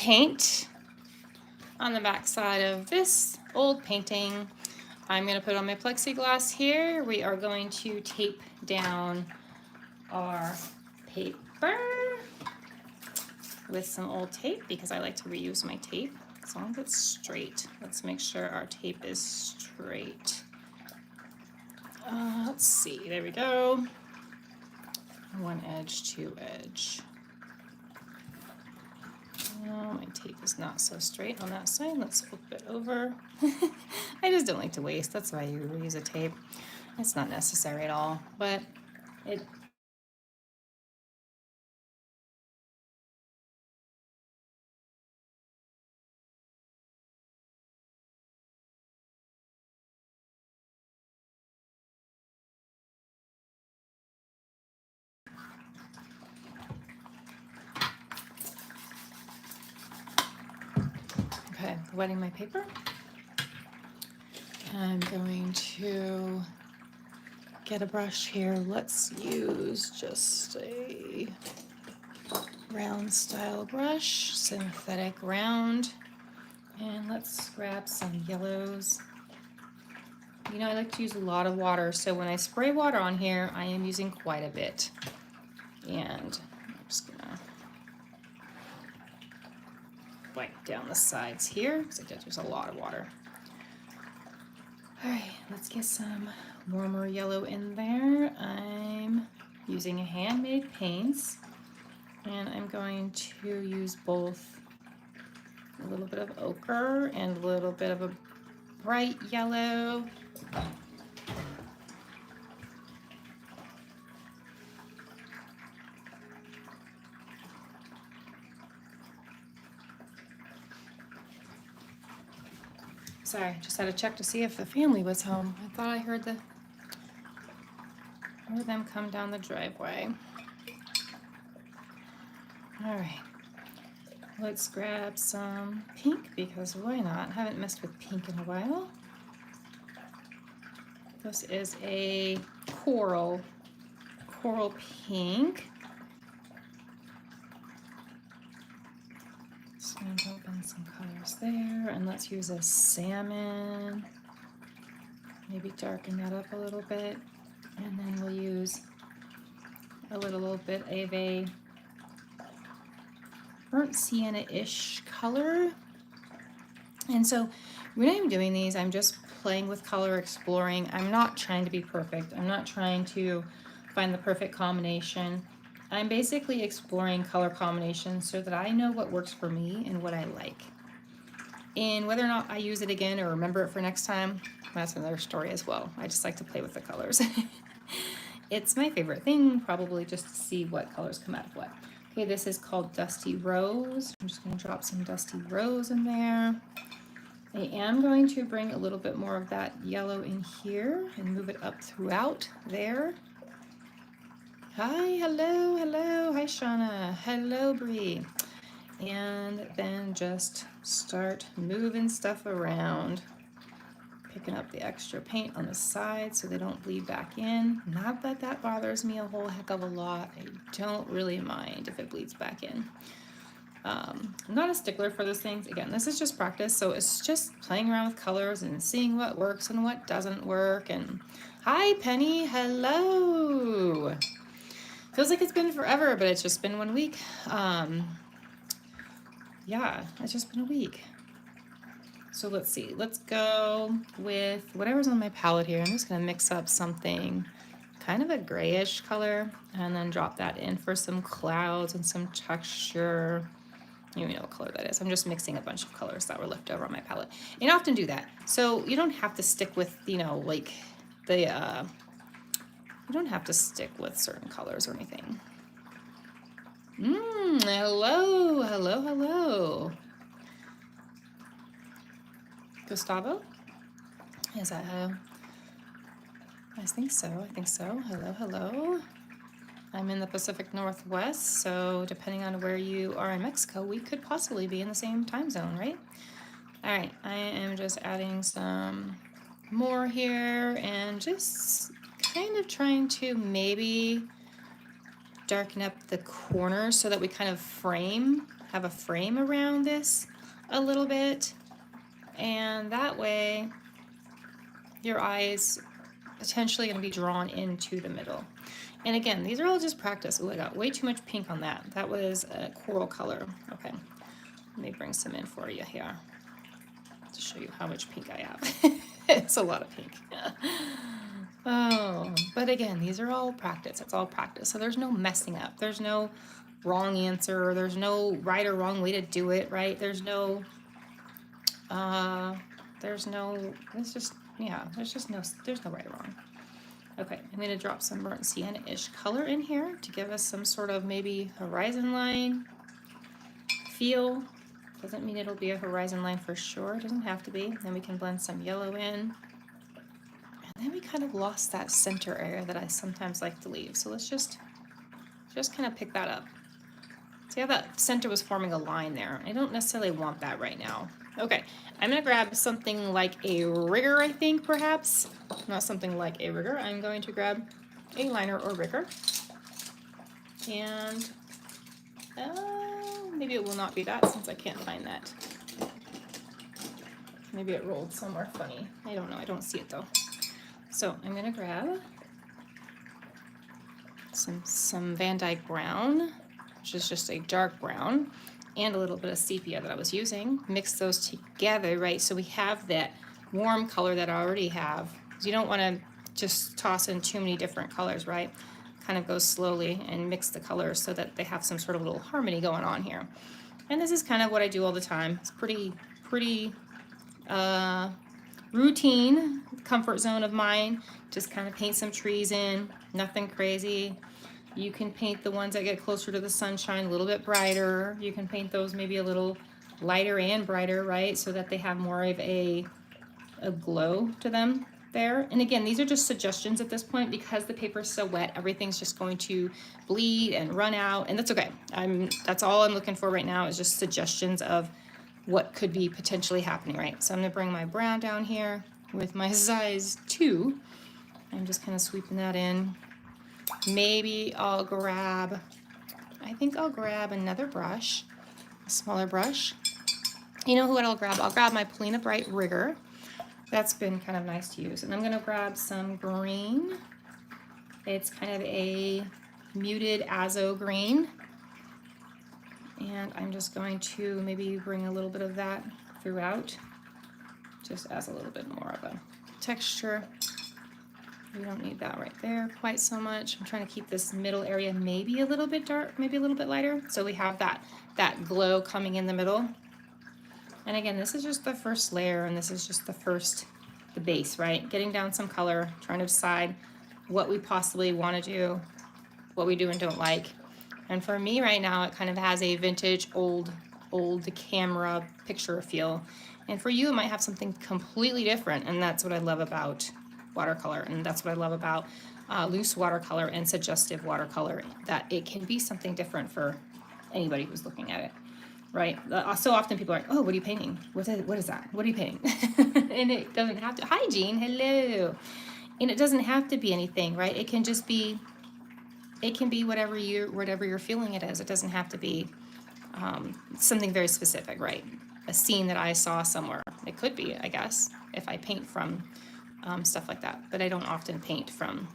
paint on the back side of this old painting. I'm going to put on my plexiglass here. We are going to tape down our paper with some old tape because I like to reuse my tape as long as it's straight. Let's make sure our tape is straight. Let's see, there we go. One edge to edge. Oh, my tape is not so straight on that side. Let's flip it over. I just don't like to waste. That's why you reuse a tape. It's not necessary at all, but it. Okay, wetting my paper. I'm going to get a brush here. Let's use just a round style brush, synthetic round. And let's grab some yellows. You know, I like to use a lot of water, so when I spray water on here, I am using quite a bit. And I'm just gonna wipe down the sides here, because I did use a lot of water. All right, let's get some warmer yellow in there. I'm using a handmade paints, and I'm going to use both a little bit of ochre and a little bit of a bright yellow. Sorry, just had to check to see if the family was home. I thought I heard them come down the driveway. All right, let's grab some pink because why not? I haven't messed with pink in a while. This is a coral pink. So I'm going to open some colors there, and let's use a salmon. Maybe darken that up a little bit, and then we'll use a little bit of a burnt sienna-ish color. And so when I'm doing these, I'm just playing with color, exploring. I'm not trying to be perfect. I'm not trying to find the perfect combination. I'm basically exploring color combinations so that I know what works for me and what I like. And whether or not I use it again or remember it for next time, that's another story as well. I just like to play with the colors. It's my favorite thing, probably just to see what colors come out of what. Okay, this is called Dusty Rose. I'm just going to drop some Dusty Rose in there. I am going to bring a little bit more of that yellow in here and move it up throughout there. Hi, hello, hello. Hi, Shauna. Hello, Bree. And then just start moving stuff around. Picking up the extra paint on the side so they don't bleed back in. Not that that bothers me a whole heck of a lot. I don't really mind if it bleeds back in. I'm not a stickler for those things. Again, this is just practice, so it's just playing around with colors and seeing what works and what doesn't work. And hi, Penny. Hello. Feels like it's been forever, but it's just been 1 week. Yeah, it's just been a week. So let's see. Let's go with whatever's on my palette here. I'm just going to mix up something kind of a grayish color and then drop that in for some clouds and some texture. You know what color that is. I'm just mixing a bunch of colors that were left over on my palette. And I often do that. So you don't have to stick with, you know, like the, you don't have to stick with certain colors or anything. Hello, hello, hello. Gustavo? Is that how? I think so, I think so. Hello, hello. I'm in the Pacific Northwest, so depending on where you are in Mexico, we could possibly be in the same time zone, right? All right, I am just adding some more here and just kind of trying to maybe darken up the corners so that we kind of frame have a frame around this a little bit, and that way your eye is potentially going to be drawn into the middle. And again, these are all just practice. Oh, I got way too much pink on that. That was a coral color. Okay, let me bring some in for you here to show you how much pink I have. It's a lot of pink. Oh, but again, these are all practice. It's all practice. So there's no messing up. There's no wrong answer. There's no right or wrong way to do it, right? There's no, there's no right or wrong. Okay, I'm going to drop some burnt sienna-ish color in here to give us some sort of maybe horizon line feel. Doesn't mean it'll be a horizon line for sure. It doesn't have to be. Then we can blend some yellow in. And then we kind of lost that center area that I sometimes like to leave. So let's just kind of pick that up. See how that center was forming a line there? I don't necessarily want that right now. Okay, I'm gonna grab something like a rigger, I think, perhaps. Not something like a rigger. I'm going to grab a liner or rigger. And maybe it will not be that since I can't find that. Maybe it rolled somewhere funny. I don't know, I don't see it though. So I'm gonna grab some Van Dyke brown, which is just a dark brown, and a little bit of sepia that I was using. Mix those together, right? So we have that warm color that I already have. You don't want to just toss in too many different colors, right? Kind of go slowly and mix the colors so that they have some sort of little harmony going on here. And this is kind of what I do all the time. It's pretty routine, comfort zone of mine. Just kind of paint some trees in, nothing crazy. You can paint the ones that get closer to the sunshine a little bit brighter. You can paint those maybe a little lighter and brighter, right? So that they have more of a glow to them there. And again, these are just suggestions at this point because the paper is so wet, everything's just going to bleed and run out, and that's okay. That's all I'm looking for right now is just suggestions of what could be potentially happening, right? So I'm gonna bring my brown down here with my size 2. I'm just kind of sweeping that in. Maybe I'll grab, I think I'll grab another brush, a smaller brush. You know what I'll grab? I'll grab my Polina Bright Rigger. That's been kind of nice to use. And I'm gonna grab some green. It's kind of a muted azo green. And I'm just going to maybe bring a little bit of that throughout, just as a little bit more of a texture. We don't need that right there quite so much. I'm trying to keep this middle area maybe a little bit dark, maybe a little bit lighter. So we have that glow coming in the middle. And again, this is just the first layer, and this is just the base, right? Getting down some color, trying to decide what we possibly want to do, what we do and don't like. And for me right now, it kind of has a vintage, old camera picture feel. And for you, it might have something completely different, and that's what I love about watercolor, and that's what I love about loose watercolor and suggestive watercolor, that it can be something different for anybody who's looking at it, right? So often people are like, oh, what are you painting? What is that? What are you painting? And it doesn't have to, hi Jean, hello. And it doesn't have to be anything, right? It can just be, it can be whatever you're feeling it is. It doesn't have to be something very specific, right? A scene that I saw somewhere. It could be, I guess, if I paint from stuff like that, but I don't often paint from.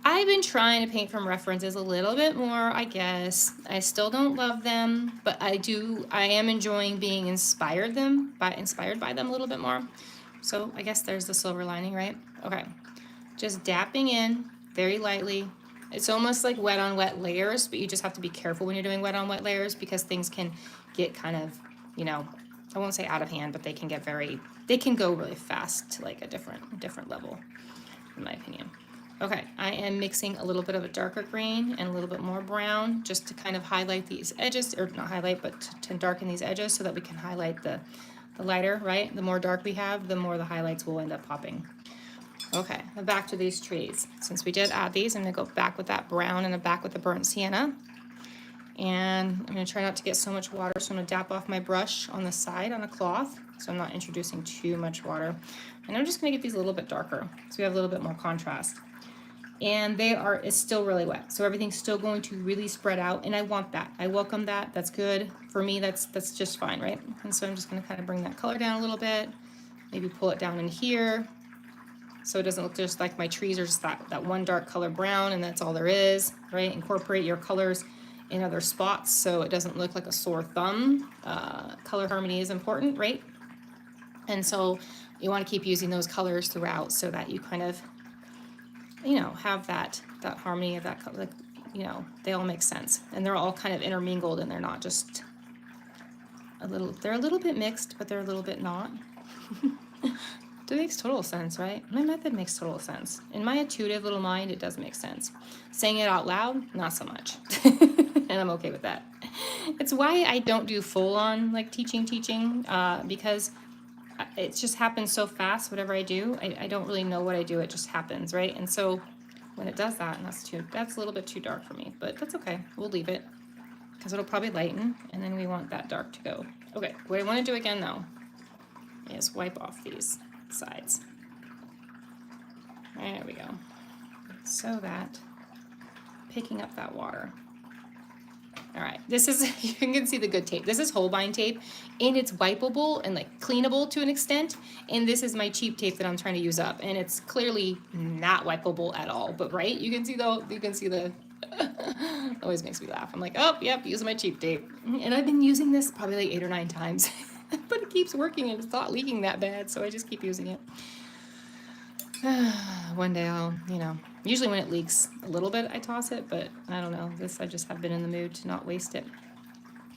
I've been trying to paint from references a little bit more, I guess. I still don't love them, but I am enjoying being inspired by them a little bit more. So I guess there's the silver lining, right? Okay, just dapping in very lightly. It's almost like wet on wet layers, but you just have to be careful when you're doing wet on wet layers because things can get kind of, I won't say out of hand, but they can go really fast to like a different level, in my opinion. Okay, I am mixing a little bit of a darker green and a little bit more brown just to kind of highlight these edges, or not highlight, but to darken these edges so that we can highlight the lighter, right? The more dark we have, the more the highlights will end up popping. Okay, back to these trees. Since we did add these, I'm gonna go back with that brown and back with the burnt sienna. And I'm gonna try not to get so much water, so I'm gonna dap off my brush on the side on a cloth, so I'm not introducing too much water. And I'm just gonna get these a little bit darker, so we have a little bit more contrast. and it's still really wet. So everything's still going to really spread out, and I want that. I welcome that. That's good. For me, that's just fine, right? And so I'm just gonna kind of bring that color down a little bit, maybe pull it down in here, so it doesn't look just like my trees are just that one dark color brown and that's all there is, right? Incorporate your colors in other spots so it doesn't look like a sore thumb. Color harmony is important, right? And so you want to keep using those colors throughout so that you kind of, you know, have that harmony of that color, like, you know, they all make sense and they're all kind of intermingled and they're not just they're a little bit mixed, but they're a little bit not. It makes total sense, right? My method makes total sense. In my intuitive little mind, it does make sense. Saying it out loud, not so much. And I'm okay with that. It's why I don't do full on like teaching, because it just happens so fast. Whatever I do, I don't really know what I do. It just happens, right? And so when it does that, and that's a little bit too dark for me, but that's okay. We'll leave it because it'll probably lighten, and then we want that dark to go. Okay, what I want to do again though is wipe off these sides. There we go. So that picking up that water. All right, this is, you can see the good tape. This is Holbein tape, and it's wipeable and like cleanable to an extent. And this is my cheap tape that I'm trying to use up, and it's clearly not wipeable at all. But right, you can see the always makes me laugh. I'm like, oh, yep, using my cheap tape. And I've been using this probably like 8 or 9 times. But it keeps working and it's not leaking that bad, so I just keep using it. One day I'll, you know, usually when it leaks a little bit, I toss it, but I don't know. I just have been in the mood to not waste it.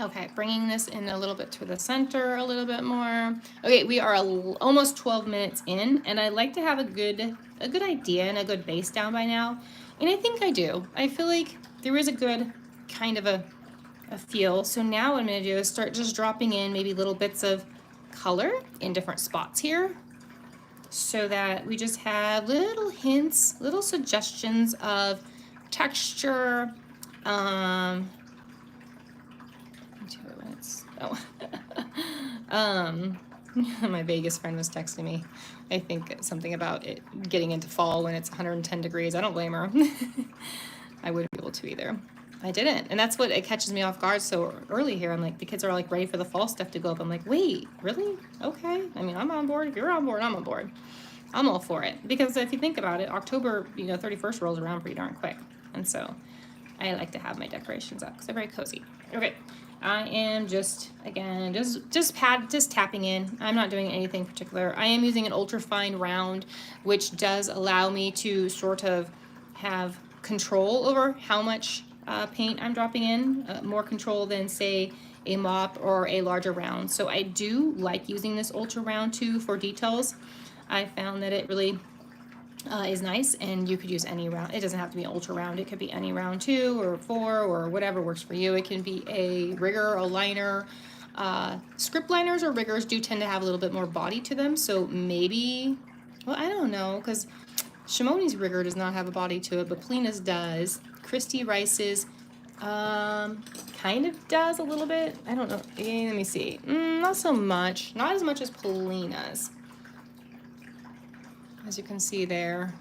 Okay, bringing this in a little bit to the center a little bit more. Okay, we are almost 12 minutes in, and I like to have a good idea and a good base down by now. And I think I do. I feel like there is a good kind of a feel. So now what I'm going to do is start just dropping in maybe little bits of color in different spots here so that we just have little hints, little suggestions of texture. My Vegas friend was texting me, I think something about it getting into fall when it's 110 degrees. I don't blame her. I wouldn't be able to either. I didn't, and that's what it catches me off guard so early here. I'm like, the kids are like ready for the fall stuff to go up. I'm like, wait, really? Okay. I mean, I'm on board. If you're on board, I'm on board. I'm all for it, because if you think about it, October, 31st rolls around pretty darn quick, and so I like to have my decorations up because they're very cozy. Okay, I am just tapping in. I'm not doing anything particular. I am using an ultra fine round, which does allow me to sort of have control over how much paint I'm dropping in, more control than say a mop or a larger round. So I do like using this ultra round too for details. I found that it really is nice, and you could use any round. It doesn't have to be ultra round. It could be any round 2 or 4 or whatever works for you. It can be a rigger, a liner. Script liners or riggers do tend to have a little bit more body to them, so maybe, well, I don't know, because Shimone's rigger does not have a body to it, but Polina's does. Christy Rice's kind of does a little bit. I don't know. Let me see. Not so much. Not as much as Polina's. As you can see there,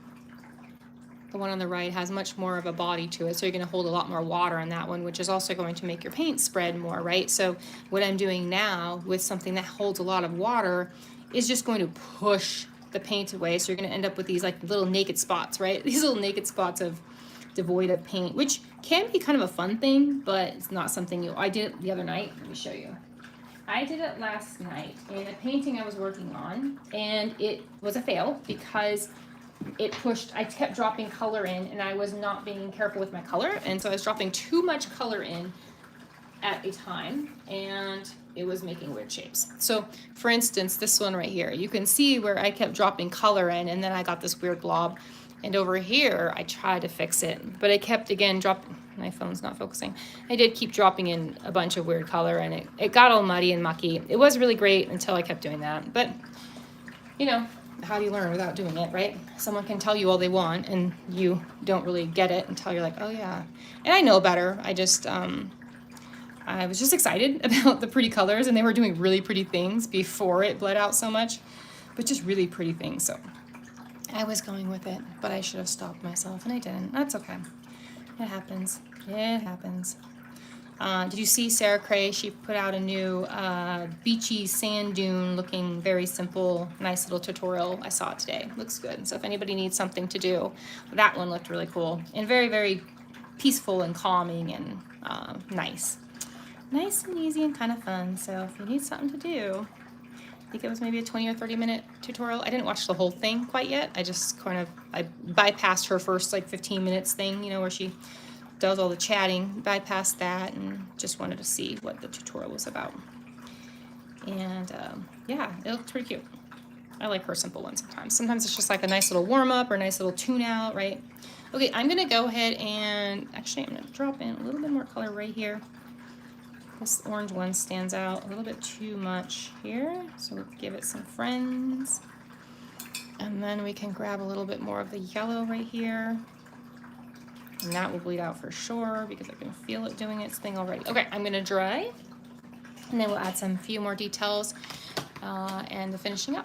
the one on the right has much more of a body to it, so you're going to hold a lot more water on that one, which is also going to make your paint spread more, right? So what I'm doing now with something that holds a lot of water is just going to push the paint away, so you're going to end up with these like little naked spots, right? These little naked spots of devoid of paint, which can be kind of a fun thing, but it's not something I did it the other night. Let me show you. I did it last night in a painting I was working on, and it was a fail because I kept dropping color in, and I was not being careful with my color, and so I was dropping too much color in at a time, and it was making weird shapes. So for instance, this one right here, you can see where I kept dropping color in, and then I got this weird blob. And over here, I tried to fix it, but I kept, again, my phone's not focusing. I did keep dropping in a bunch of weird color, and it got all muddy and mucky. It was really great until I kept doing that. But, how do you learn without doing it, right? Someone can tell you all they want, and you don't really get it until you're like, oh, yeah. And I know better. I was just excited about the pretty colors, and they were doing really pretty things before it bled out so much, but just really pretty things, so I was going with it, but I should have stopped myself, and I didn't. That's okay. It happens. It happens. Did you see Sarah Cray? She put out a new beachy sand dune looking very simple, nice little tutorial. I saw it today. Looks good. So if anybody needs something to do, that one looked really cool and very, very peaceful and calming and nice. Nice and easy and kind of fun. So if you need something to do, I think it was maybe a 20 or 30-minute tutorial. I didn't watch the whole thing quite yet. I just I bypassed her first like 15 minutes thing, you know, where she does all the chatting, bypassed that and just wanted to see what the tutorial was about. And yeah, it looked pretty cute. I like her simple ones sometimes. Sometimes it's just like a nice little warm up or a nice little tune out, right? Okay, I'm gonna go ahead and actually I'm gonna drop in a little bit more color right here. This orange one stands out a little bit too much here, so we'll give it some friends. And then we can grab a little bit more of the yellow right here. And that will bleed out for sure because I can feel it doing its thing already. Okay, I'm gonna dry, and then we'll add some few more details and the finishing up.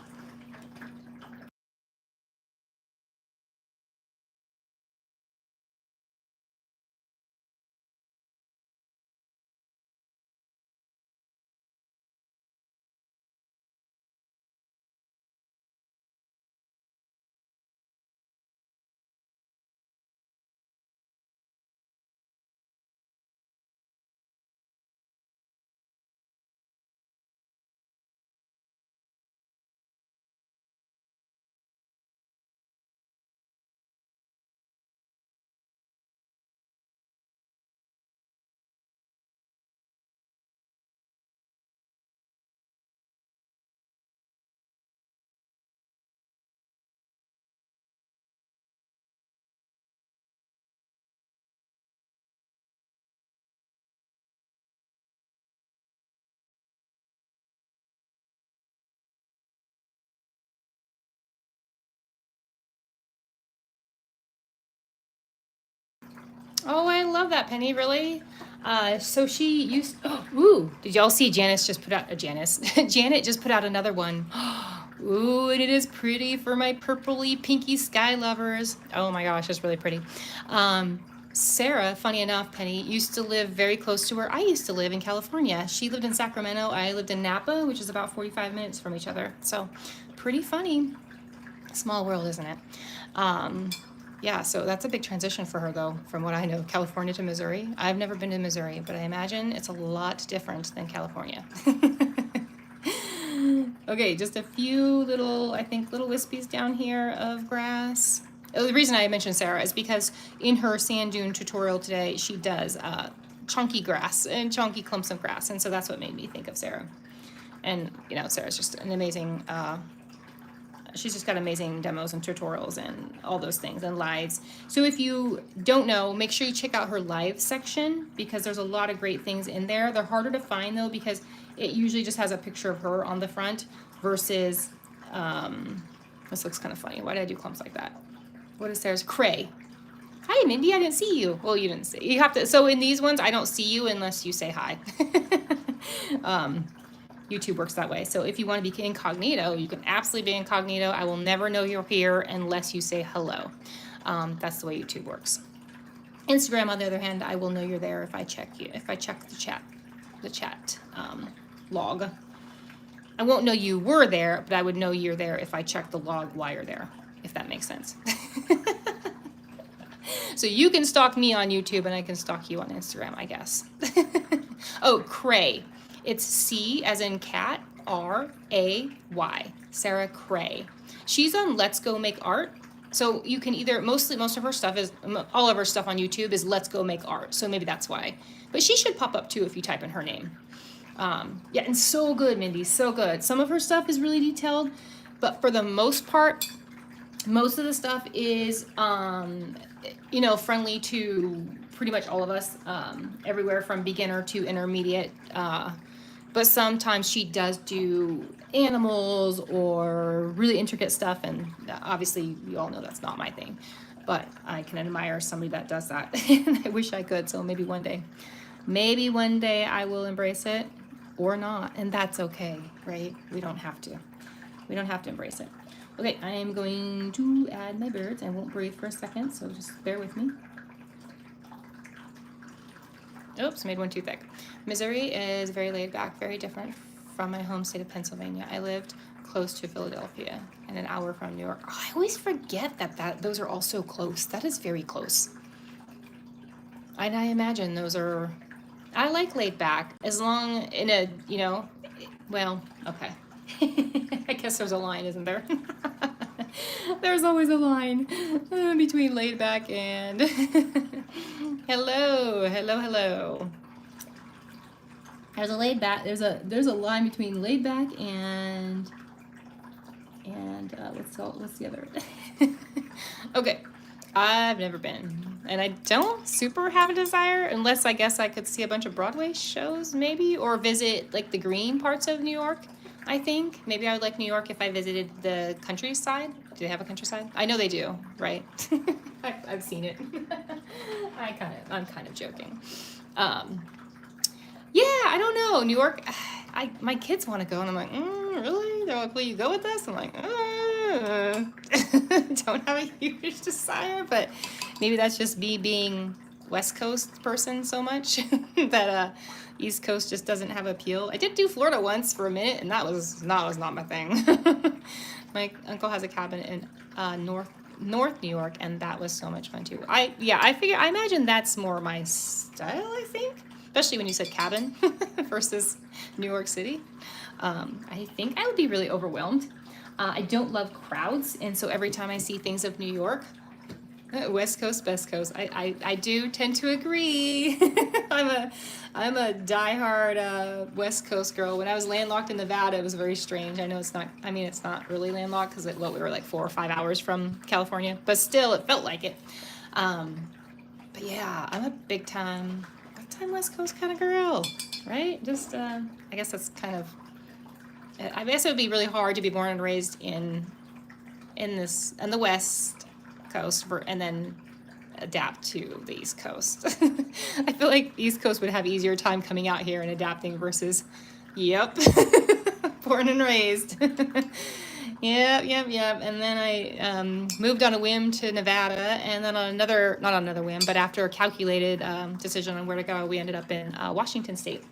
Oh, I love that, Penny, really? So she used, oh, ooh, did y'all see Janice just put out, Janet just put out another one. Ooh, and it is pretty for my purpley pinky sky lovers. Oh my gosh, it's really pretty. Sarah, funny enough, Penny, used to live very close to where I used to live in California. She lived in Sacramento. I lived in Napa, which is about 45 minutes from each other. So pretty funny. Small world, isn't it? Yeah, so that's a big transition for her, though, from what I know, California to Missouri. I've never been to Missouri, but I imagine it's a lot different than California. Okay, just a few little, I think, little wispies down here of grass. Oh, the reason I mentioned Sarah is because in her sand dune tutorial today, she does chunky grass and chunky clumps of grass, and so that's what made me think of Sarah. And, you know, Sarah's just an amazing she's just got amazing demos and tutorials and all those things and lives. So if you don't know, make sure you check out her live section because there's a lot of great things in there. They're harder to find though because it usually just has a picture of her on the front versus, this looks kind of funny. Why did I do clumps like that? What is Sarah's? Cray. Hi, Mindy, I didn't see you. Well, you didn't see. You have to, so in these ones, I don't see you unless you say hi. YouTube works that way. So if you want to be incognito, you can absolutely be incognito. I will never know you're here unless you say hello. That's the way YouTube works. Instagram, on the other hand, I will know you're there if I check you. If I check the chat log. I won't know you were there, but I would know you're there if I check the log while you're there. If that makes sense. So you can stalk me on YouTube, and I can stalk you on Instagram, I guess. Oh, Cray. It's C as in cat, R-A-Y, Sarah Cray. She's on Let's Go Make Art. So you can either, most of her stuff is, all of her stuff on YouTube is Let's Go Make Art. So maybe that's why. But she should pop up too if you type in her name. Yeah, and so good, Mindy, so good. Some of her stuff is really detailed, but for the most part, most of the stuff is, you know, friendly to pretty much all of us, everywhere from beginner to intermediate, but sometimes she does do animals or really intricate stuff, and obviously you all know that's not my thing, but I can admire somebody that does that. And I wish I could, so maybe one day I will embrace it or not, and that's okay, right? We don't have to embrace it. Okay, I am going to add my birds. I won't breathe for a second, so just bear with me. Oops, made one too thick. Missouri is very laid back, very different from my home state of Pennsylvania. I lived close to Philadelphia and an hour from New York. Oh, I always forget that those are all so close. That is very close. And I imagine those are, I like laid back as long in a, you know, well, okay. I guess there's a line, isn't there? There's always a line between laid back and hello, hello, hello. There's a laid back. There's a line between laid back and what's the other? Okay, I've never been, and I don't super have a desire unless I guess I could see a bunch of Broadway shows maybe, or visit like the green parts of New York. I think maybe I would like New York if I visited the countryside. Do they have a countryside? I know they do, right? I've seen it. I'm kind of joking. Yeah, I don't know. New York, my kids want to go, and I'm like, really? They're like, will you go with us? I'm like, don't have a huge desire, but maybe that's just me being West Coast person so much that East Coast just doesn't have appeal. I did do Florida once for a minute, and that was not my thing. My uncle has a cabin in North New York, and that was so much fun too. I imagine that's more my style, I think. Especially when you said cabin versus New York City. I think I would be really overwhelmed. I don't love crowds, and so every time I see things of New York, West Coast, Best Coast, I do tend to agree. I'm a diehard West Coast girl. When I was landlocked in Nevada, it was very strange. I know it's not. I mean, it's not really landlocked because we were like 4 or 5 hours from California, but still, it felt like it. But yeah, I'm a big time West Coast kind of girl, right? Just I guess that's kind of. I guess it would be really hard to be born and raised in the West Coast and then adapt to the East Coast. I feel like the East Coast would have easier time coming out here and adapting versus, yep, born and raised. Yep. And then I moved on a whim to Nevada, and then not on another whim, but after a calculated decision on where to go, we ended up in Washington State.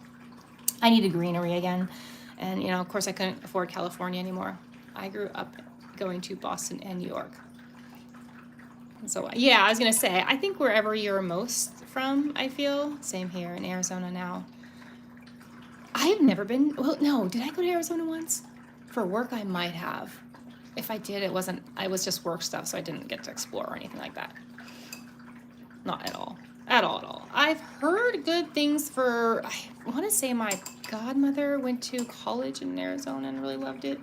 I needed greenery again, and of course, I couldn't afford California anymore. I grew up going to Boston and New York. So yeah, I was gonna say, I think wherever you're most from, I feel, same here in Arizona now. I've never been, well, no, did I go to Arizona once? For work, I might have. If I did, it was just work stuff, so I didn't get to explore or anything like that. Not at all. At all. I've heard good things I want to say my godmother went to college in Arizona and really loved it.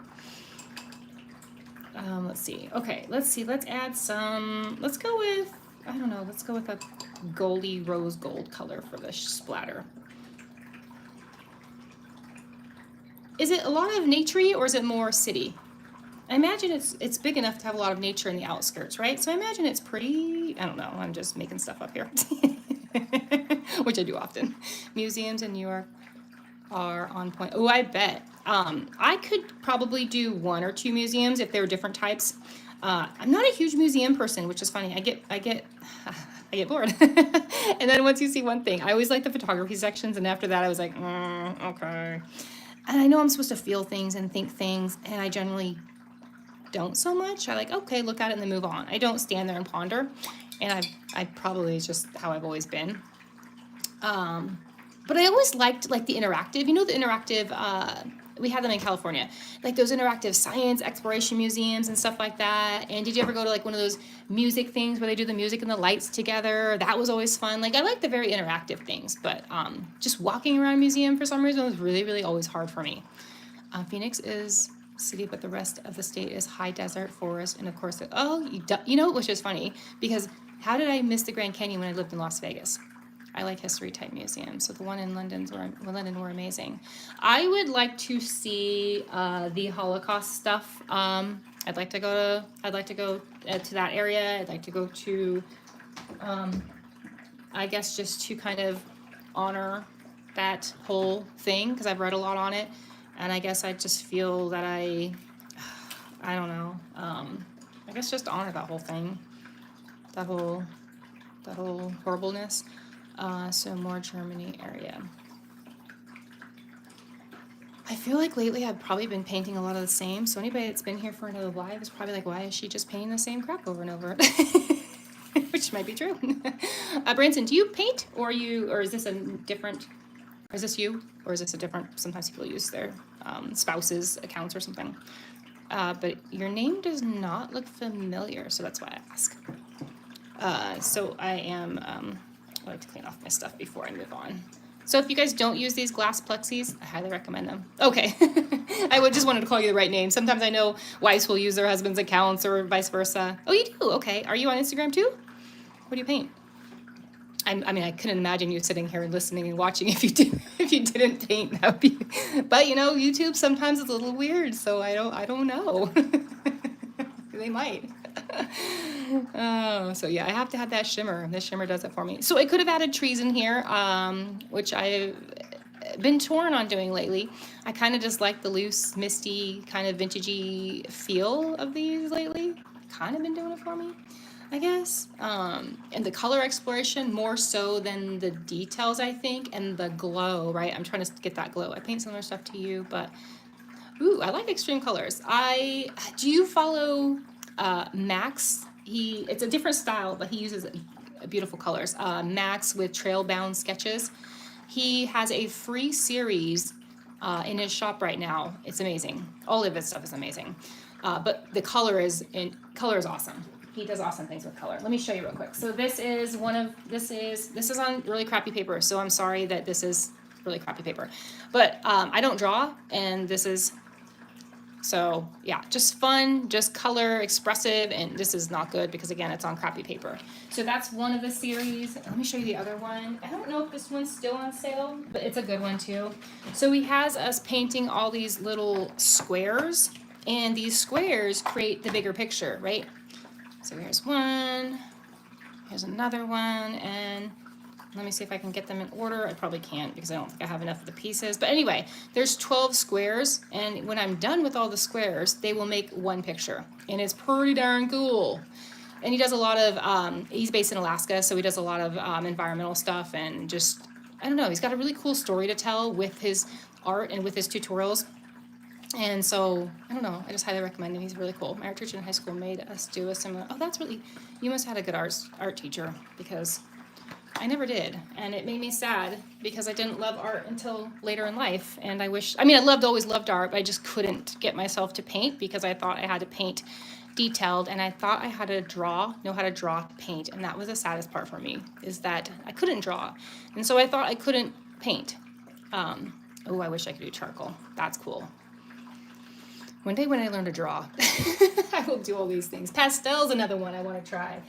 Let's see. Okay, let's add some, let's go with a goldy rose gold color for the splatter. Is it a lot of naturey or is it more city? I imagine it's big enough to have a lot of nature in the outskirts, right? So I imagine it's pretty, I don't know, I'm just making stuff up here. Which I do often. Museums in New York are on point. Oh, I bet. I could probably do 1 or 2 museums if they were different types. I'm not a huge museum person, which is funny. I get bored. And then once you see one thing, I always like the photography sections, and after that I was like, okay. And I know I'm supposed to feel things and think things, and I generally don't so much. I okay, look at it and then move on. I don't stand there and ponder, and I probably is just how I've always been. But I always liked the interactive, the interactive, we have them in California, like those interactive science exploration museums and stuff like that. And did you ever go to one of those music things where they do the music and the lights together? That was always fun. I like the very interactive things, but just walking around a museum for some reason was really, really always hard for me. Phoenix is city, but the rest of the state is high desert, forest, and of course, which is funny because how did I miss the Grand Canyon when I lived in Las Vegas? I like history type museums. So the one in London were amazing. I would like to see the Holocaust stuff. I'd like to go to that area. I'd like to go to, I guess, just to kind of honor that whole thing because I've read a lot on it, and I guess I just feel that I I don't know. I guess just honor that whole thing. That whole horribleness. So more Germany area. I feel like lately I've probably been painting a lot of the same. So anybody that's been here for another live is probably like, why is she just painting the same crap over and over? Which might be true. Branson, do you paint, or is this a different? Is this you, or is this a different? Sometimes people use their spouse's accounts or something. But your name does not look familiar, so that's why I ask. So I am. I like to clean off my stuff before I move on. So if you guys don't use these glass plexis, I highly recommend them. Okay. I just wanted to call you the right name. Sometimes I know wives will use their husband's accounts or vice versa. Oh, you do? Okay. Are you on Instagram too? What do you paint? I mean, I couldn't imagine you sitting here and listening and watching if you didn't paint. That would be, but you know, YouTube sometimes is a little weird, so I don't know. They might. Oh, so yeah, I have to have that shimmer. This shimmer does it for me. So I could have added trees in here, which I've been torn on doing lately. I kind of just like the loose, misty, kind of vintagey feel of these lately. Kind of been doing it for me, I guess. And the color exploration more so than the details, I think, and the glow, right? I'm trying to get that glow. I paint similar stuff to you, but ooh, I like extreme colors. Do you follow Max? It's a different style, but he uses beautiful colors. Max with Trailbound Sketches. He has a free series in his shop right now. It's amazing. All of his stuff is amazing. But the color is awesome. He does awesome things with color. Let me show you real quick. So this is on really crappy paper. So I'm sorry that this is really crappy paper, but I don't draw, and this is. So yeah, just fun, just color expressive, and this is not good because again, it's on crappy paper. So that's one of the series. Let me show you the other one. I don't know if this one's still on sale, but it's a good one too. So he has us painting all these little squares, and these squares create the bigger picture, right? So here's one, here's another one, and let me see if I can get them in order. I probably can't because I don't think I have enough of the pieces. But anyway, there's 12 squares, and when I'm done with all the squares, they will make one picture, and it's pretty darn cool. And he does a lot of, he's based in Alaska, so he does a lot of environmental stuff, and just, I don't know, he's got a really cool story to tell with his art and with his tutorials. And so, I don't know, I just highly recommend him. He's really cool. My art teacher in high school made us do a similar, oh, that's really, you must have had a good art teacher, because I never did, and it made me sad because I didn't love art until later in life, and I always loved art, but I just couldn't get myself to paint because I thought I had to paint detailed, and I thought I had to know how to draw paint, and that was the saddest part for me, is that I couldn't draw, and so I thought I couldn't paint. Oh, I wish I could do charcoal. That's cool. One day when I learn to draw, I will do all these things. Pastel's another one I want to try.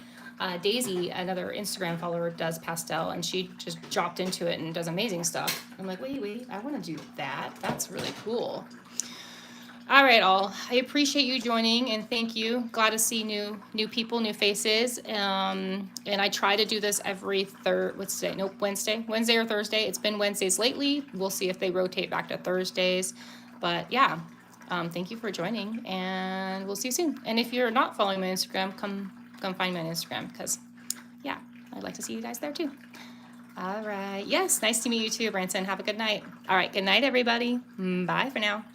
Daisy, another Instagram follower, does pastel, and she just dropped into it and does amazing stuff. I'm like, wait, I want to do that. That's really cool. All right, all. I appreciate you joining, and thank you. Glad to see new people, new faces. And I try to do this every Wednesday or Thursday. It's been Wednesdays lately. We'll see if they rotate back to Thursdays. But yeah, thank you for joining, and we'll see you soon. And if you're not following my Instagram, come find me on Instagram, because yeah, I'd like to see you guys there too. All right. Yes, nice to meet you too, Branson. Have a good night. All right, good night, everybody. Bye for now.